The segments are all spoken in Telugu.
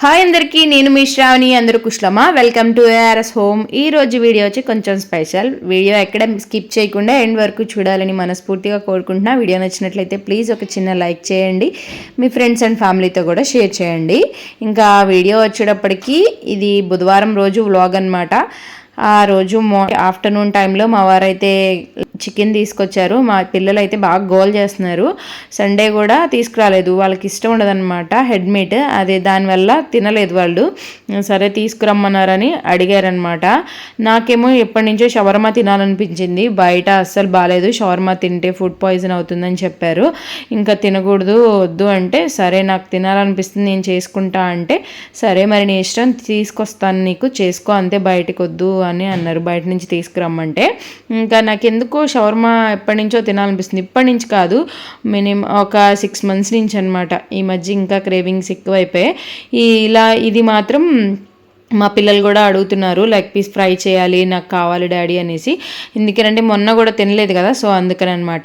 హాయ్ అందరికీ, నేను మీ శ్రావణి. అందరూ కుశలమా? Welcome to ARS home. ఈ రోజు వీడియో వచ్చి కొంచెం స్పెషల్ వీడియో. ఎక్కడ స్కిప్ చేయకుండా ఎండ్ వరకు చూడాలని మనస్ఫూర్తిగా కోరుకుంటున్నా. వీడియో నచ్చినట్లయితే ప్లీజ్ ఒక చిన్న లైక్ చేయండి, మీ ఫ్రెండ్స్ అండ్ ఫ్యామిలీతో కూడా షేర్ చేయండి. ఇంకా వీడియో వచ్చేటప్పటికి ఇది బుధవారం రోజు వ్లాగ్ అనమాట. ఆ రోజు ఆఫ్టర్నూన్ టైంలో మా వారైతే చికెన్ తీసుకొచ్చారు. మా పిల్లలు అయితే బాగా గోల్ చేస్తున్నారు. సండే కూడా తీసుకురాలేదు, వాళ్ళకి ఇష్టం ఉండదన్నమాట హెడ్ మీట్. అదే దానివల్ల తినలేదు వాళ్ళు. సరే తీసుకురమ్మన్నారని అడిగారనమాట. నాకేమో ఎప్పటి నుంచో షవర్మా తినాలనిపించింది. బయట అస్సలు బాగాలేదు, షవర్మా తింటే ఫుడ్ పాయిజన్ అవుతుందని చెప్పారు. ఇంకా తినకూడదు వద్దు అంటే, సరే నాకు తినాలనిపిస్తుంది నేను చేసుకుంటా అంటే, సరే మరి నీ ఇష్టం, తీసుకొస్తాను నీకు, చేసుకో అంతే, బయటకు వద్దు అని అన్నారు, బయట నుంచి తీసుకురమ్మంటే. ఇంకా నాకెందుకో షవర్మా ఎప్పటి నుంచో తినాలనిపిస్తుంది. ఇప్పటి నుంచి కాదు, మినిమం ఒక 6 months నుంచి అనమాట. ఈ మధ్య ఇంకా క్రేవింగ్స్ ఎక్కువైపోయాయి. ఇది మాత్రం మా పిల్లలు కూడా అడుగుతున్నారు, లెగ్ పీస్ ఫ్రై చేయాలి, నాకు కావాలి డాడీ అనేసి. ఎందుకంటే మొన్న కూడా తినలేదు కదా, సో అందుకని అనమాట.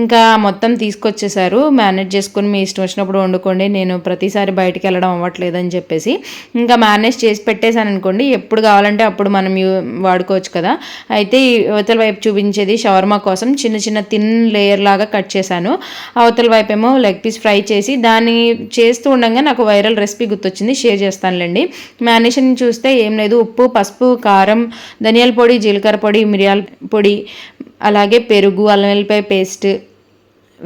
ఇంకా మొత్తం తీసుకొచ్చేసారు. మేనేజ్ చేసుకొని మీ ఇష్టం వచ్చినప్పుడు వండుకోండి, నేను ప్రతిసారి బయటికి వెళ్ళడం అవ్వట్లేదని చెప్పేసి ఇంకా మేనేజ్ చేసి పెట్టేశాను అనుకోండి. ఎప్పుడు కావాలంటే అప్పుడు మనం వాడుకోవచ్చు కదా. అయితే అవతల వైపు చూపించేది షవర్మా కోసం చిన్న చిన్న థిన్ లేయర్ లాగా కట్ చేశాను. అవతల వైపు ఏమో లెగ్ పీస్ ఫ్రై చేసి, దాన్ని చేస్తూ ఉండగా నాకు వైరల్ రెసిపీ గుర్తొచ్చింది, షేర్ చేస్తానులేండి. మేనేషన్ చూస్తే ఏం లేదు, ఉప్పు, పసుపు, కారం, ధనియాల పొడి, జీలకర్ర పొడి, మిరియాల పొడి, అలాగే పెరుగు, అల్లం వెల్లిపాయ పేస్ట్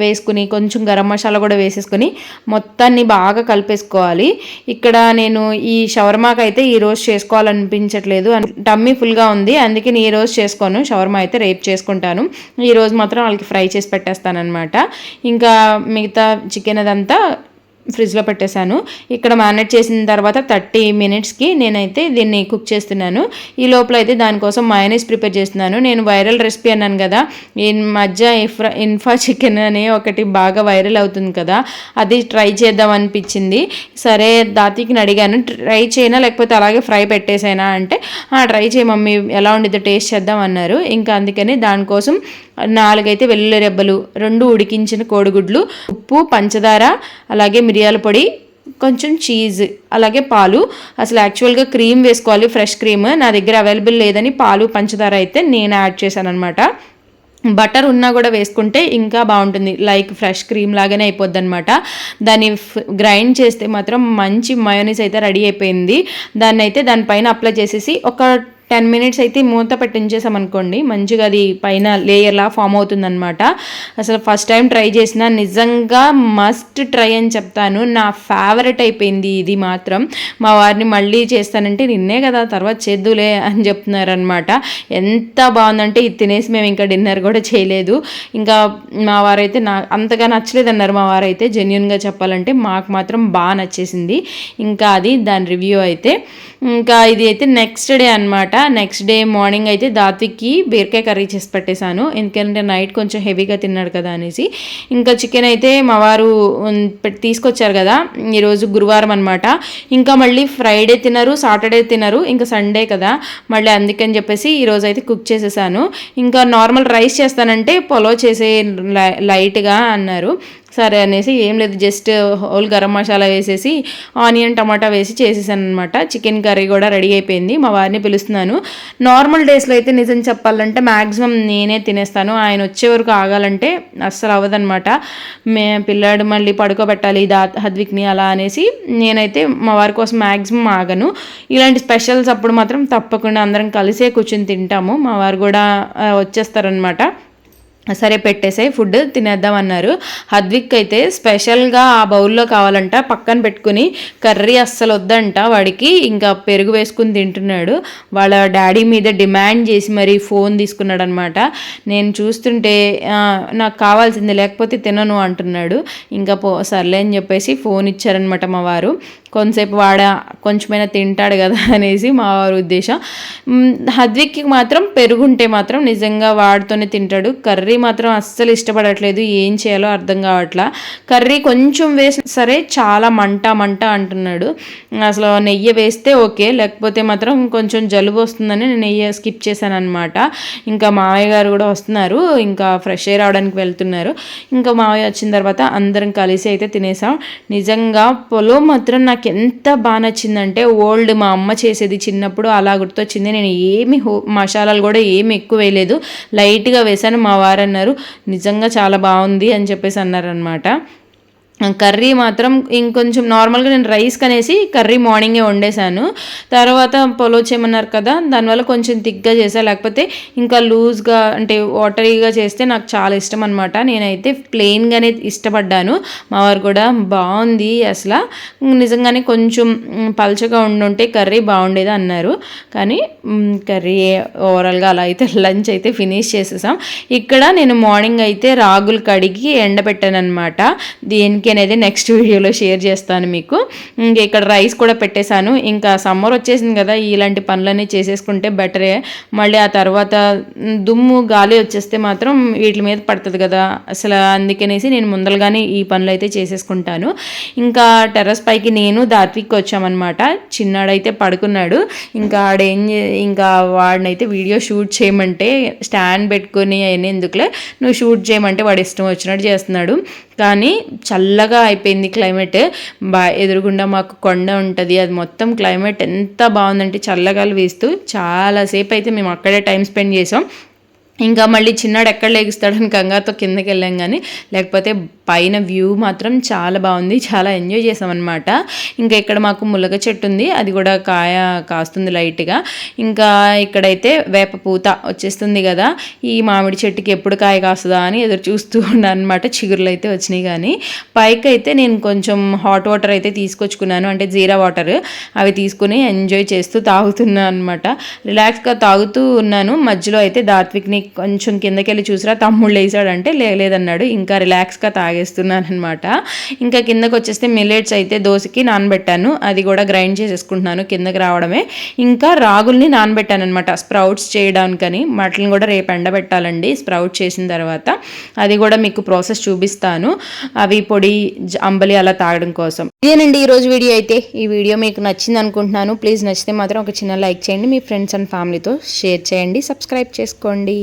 వేసుకుని కొంచెం గరం మసాలా కూడా వేసేసుకొని మొత్తాన్ని బాగా కలిపేసుకోవాలి. ఇక్కడ నేను ఈ షవర్మాకి అయితే ఈరోజు చేసుకోవాలనిపించట్లేదు, టమ్మీ ఫుల్గా ఉంది, అందుకే నేను ఈరోజు చేసుకోను. షవర్మా అయితే రేపు చేసుకుంటాను. ఈరోజు మాత్రం వాళ్ళకి ఫ్రై చేసి పెట్టేస్తాను అనమాట. ఇంకా మిగతా చికెన్ అదంతా ఫ్రిడ్జ్లో పెట్టేశాను. ఇక్కడ మ్యారినేట్ చేసిన తర్వాత 30 minutesకి నేనైతే దీన్ని కుక్ చేస్తున్నాను. ఈ లోపల అయితే దానికోసం మయోనీస్ ప్రిపేర్ చేస్తున్నాను. నేను వైరల్ రెసిపీ అన్నాను కదా, ఈ మధ్య ఇన్ఫా చికెన్ అని ఒకటి బాగా వైరల్ అవుతుంది కదా, అది ట్రై చేద్దాం అనిపించింది. సరే దాతికిని అడిగాను, ట్రై చేయనా లేకపోతే అలాగే ఫ్రై పెట్టేసేనా అంటే, ట్రై చేయ మమ్మీ, ఎలా ఉండిద్దో టేస్ట్ చేద్దాం అన్నారు. ఇంకా అందుకని దానికోసం 4 అయితే వెల్లుల్లి రెబ్బలు, 2 ఉడికించిన కోడిగుడ్లు, ఉప్పు, పంచదార, అలాగే మిరియాల పొడి, కొంచెం చీజ్, అలాగే పాలు. అసలు యాక్చువల్గా క్రీమ్ వేసుకోవాలి, ఫ్రెష్ క్రీమ్. నా దగ్గర అవైలబుల్ లేదని పాలు, పంచదార అయితే నేను యాడ్ చేశాను అనమాట. బటర్ ఉన్నా కూడా వేసుకుంటే ఇంకా బాగుంటుంది, లైక్ ఫ్రెష్ క్రీమ్ లాగానే అయిపోద్ది అనమాట. దాన్ని గ్రైండ్ చేస్తే మాత్రం మంచి మయోనీస్ అయితే రెడీ అయిపోయింది. దాన్ని అయితే దానిపైన అప్లై చేసేసి ఒక 10 minutes అయితే మూత పెట్టి ఉంచేసామనుకోండి, మంచిగా అది పైన లేయర్లా ఫామ్ అవుతుందన్నమాట. అసలు ఫస్ట్ టైం ట్రై చేసిన, నిజంగా మస్ట్ ట్రై అని చెప్తాను. నా ఫేవరెట్ అయిపోయింది ఇది మాత్రం. మా వారిని మళ్ళీ చేస్తానంటే, నిన్నే కదా తర్వాత చేద్దులే అని చెప్తున్నారనమాట. ఎంత బాగుందంటే ఇది తినేసి మేము ఇంకా డిన్నర్ కూడా చేయలేదు. ఇంకా మా వారైతే అంతగా నచ్చలేదన్నారు. మా వారైతే జెన్యున్గా చెప్పాలంటే మాకు మాత్రం బాగా నచ్చేసింది. ఇంకా అది దాని రివ్యూ అయితే. ఇంకా ఇది అయితే నెక్స్ట్ డే అనమాట. నెక్స్ట్ డే మార్నింగ్ అయితే దాత్విక్కి బీరకాయ కర్రీ చేసి పెట్టేశాను, ఎందుకంటే నైట్ కొంచెం హెవీగా తిన్నాడు కదా అనేసి. ఇంకా చికెన్ అయితే మా వారు తీసుకొచ్చారు కదా, ఈరోజు గురువారం అనమాట. ఇంకా మళ్ళీ ఫ్రైడే తినరు, సాటర్డే తినరు, ఇంకా సండే కదా, మళ్ళీ అందుకని చెప్పేసి ఈరోజు అయితే కుక్ చేసేసాను. ఇంకా నార్మల్ రైస్ చేస్తానంటే పొలవ్ చేసే లైట్గా అన్నారు. సరే అనేసి ఏం లేదు, జస్ట్ హోల్ గరం మసాలా వేసేసి ఆనియన్ టమాటా వేసి చేసేసాను అనమాట. చికెన్ కర్రీ కూడా రెడీ అయిపోయింది. మా వారిని పిలుస్తున్నాను. నార్మల్ డేస్లో అయితే నిజం చెప్పాలంటే మ్యాక్సిమం నేనే తినేస్తాను. ఆయన వచ్చే వరకు ఆగాలంటే అస్సలు అవ్వదనమాట. పిల్లాడు మళ్ళీ పడుకోబెట్టాలి హద్విక్ని అలా అనేసి నేనైతే మా వారి కోసం మ్యాక్సిమం ఆగను. ఇలాంటి స్పెషల్స్ అప్పుడు మాత్రం తప్పకుండా అందరం కలిసే కూర్చొని తింటాము. మా వారు కూడా వచ్చేస్తారనమాట. సరే పెట్టేసాయి, ఫుడ్ తినేద్దాం అన్నారు. హద్విక్ అయితే స్పెషల్గా ఆ బౌల్లో కావాలంట, పక్కన పెట్టుకుని కర్రీ అస్సలు వద్దంట వాడికి, ఇంకా పెరుగు వేసుకుని తింటున్నాడు. వాళ్ళ డాడీ మీద డిమాండ్ చేసి మరి ఫోన్ తీసుకున్నాడు అనమాట. నేను చూస్తుంటే నాకు కావాల్సింది, లేకపోతే తినను అంటున్నాడు. ఇంకా సర్లే అని చెప్పేసి ఫోన్ ఇచ్చారనమాట మా వారు. కొంతసేపు కొంచెమైనా తింటాడు కదా అనేసి మా వారి ఉద్దేశం. హద్విక్కి మాత్రం పెరుగుంటే మాత్రం నిజంగా వాడితోనే తింటాడు. కర్రీ మాత్రం అస్సలు ఇష్టపడట్లేదు, ఏం చేయాలో అర్థం కావట్లా. కర్రీ కొంచెం వేసి సరే చాలా మంట అంటున్నాడు. అసలు నెయ్యి వేస్తే ఓకే, లేకపోతే మాత్రం కొంచెం జలుబు వస్తుందని నేను నెయ్యి స్కిప్ చేశాను అనమాట. ఇంకా మావయ్య గారు కూడా వస్తున్నారు, ఇంకా ఫ్రెష్ ఎయిర్ అవడానికి వెళ్తున్నారు. ఇంకా మావయ్య వచ్చిన తర్వాత అందరం కలిసి అయితే తినేసాం. నిజంగా పొలం మాత్రం నాకు నాకు ఎంత బాగా నచ్చిందంటే ఓల్డ్ మా అమ్మ చేసేది చిన్నప్పుడు అలా గుర్తొచ్చింది. నేను ఏమి మసాలాలు కూడా ఏమి ఎక్కువ వేయలేదు, లైట్గా వేసాను. మా వారు అన్నారు నిజంగా చాలా బాగుంది అని చెప్పేసి అన్నారనమాట. కర్రీ మాత్రం ఇంకొంచెం నార్మల్గా నేను రైస్ కనేసి కర్రీ మార్నింగే వండేసాను. తర్వాత పొలో చేయమన్నారు కదా, దానివల్ల కొంచెం థిక్గా చేశాను. లేకపోతే ఇంకా లూజ్గా అంటే వాటరీగా చేస్తే నాకు చాలా ఇష్టం అనమాట. నేనైతే ప్లెయిన్గానే ఇష్టపడ్డాను. మా వారు కూడా బాగుంది అసలు, నిజంగానే కొంచెం పల్చగా ఉండుంటే కర్రీ బాగుండేది అన్నారు. కానీ కర్రీ ఓవరాల్గా అలా అయితే లంచ్ అయితే ఫినిష్ చేసేసాం. ఇక్కడ నేను మార్నింగ్ అయితే రాగులు కడిగి ఎండబెట్టాను అనమాట. దేనికి అనేది నెక్స్ట్ వీడియోలో షేర్ చేస్తాను మీకు. ఇంకా ఇక్కడ రైస్ కూడా పెట్టేశాను. ఇంకా సమ్మర్ వచ్చేసింది కదా, ఇలాంటి పనులన్నీ చేసేసుకుంటే బెటరే. మళ్ళీ ఆ తర్వాత దుమ్ము గాలి వచ్చేస్తే మాత్రం వీటి మీద పడుతుంది కదా, అసలు అందుకనేసి నేను ముందరగానే ఈ పనులు అయితే చేసేసుకుంటాను. ఇంకా టెర్రస్ పైకి నేను దాత్విక్ వచ్చామన్నమాట. చిన్నాడైతే పడుకున్నాడు. ఇంకా ఇంకా వాడినైతే వీడియో షూట్ చేయమంటే స్టాండ్ పెట్టుకొని అవన్నీ ఎందుకులే, నువ్వు షూట్ చేయమంటే వాడు ఇష్టం వచ్చినట్టు చేస్తున్నాడు. కానీ చల్లగా అయిపోయింది క్లైమేట్. ఎదురుగుండా మాకు కొండ ఉంటుంది, అది మొత్తం క్లైమేట్ ఎంత బాగుందంటే చల్లగాలి వీస్తూ చాలాసేపు అయితే మేము అక్కడే టైం స్పెండ్ చేసాం. ఇంకా మళ్ళీ చిన్నాడు ఎక్కడ లేగిస్తాడని కంగారుతో కిందకి వెళ్ళాం, కానీ లేకపోతే పైన వ్యూ మాత్రం చాలా బాగుంది, చాలా ఎంజాయ్ చేసామన్నమాట. ఇంకా ఇక్కడ మాకు ములగ చెట్టు ఉంది, అది కూడా కాయ కాస్తుంది లైట్గా. ఇంకా ఇక్కడైతే వేప పూత వచ్చేస్తుంది కదా, ఈ మామిడి చెట్టుకి ఎప్పుడు కాయ కాస్తుందా అని ఎదురు చూస్తూ ఉన్నాను అనమాట. చిగురులు అయితే వచ్చినాయి. కానీ పైకి అయితే నేను కొంచెం హాట్ వాటర్ అయితే తీసుకొచ్చుకున్నాను, అంటే జీరా వాటర్. అవి తీసుకుని ఎంజాయ్ చేస్తూ తాగుతున్నాను అనమాట. రిలాక్స్గా తాగుతూ ఉన్నాను. మధ్యలో అయితే దాత్విక్ని కొంచెం కిందకి వెళ్ళి చూసిరా తమ్ముళ్ళు వేసాడంటే లేదన్నాడు. ఇంకా రిలాక్స్గా తాగేస్తున్నాను అనమాట. ఇంకా కిందకి వచ్చేస్తే మిల్లెట్స్ అయితే దోశకి నానబెట్టాను, అది కూడా గ్రైండ్ చేసేసుకుంటున్నాను కిందకి రావడమే. ఇంకా రాగుల్ని నానబెట్టాను అనమాట స్ప్రౌట్స్ చేయడానికని. వాటిని కూడా రేపు ఎండబెట్టాలండి స్ప్రౌట్ చేసిన తర్వాత. అది కూడా మీకు ప్రాసెస్ చూపిస్తాను, అవి పొడి అంబలి అలా తాగడం కోసం. ఇదేనండి ఈరోజు వీడియో అయితే. ఈ వీడియో మీకు నచ్చింది అనుకుంటున్నాను. ప్లీజ్ నచ్చితే మాత్రం ఒక చిన్న లైక్ చేయండి, మీ ఫ్రెండ్స్ అండ్ ఫ్యామిలీతో షేర్ చేయండి, సబ్స్క్రైబ్ చేసుకోండి.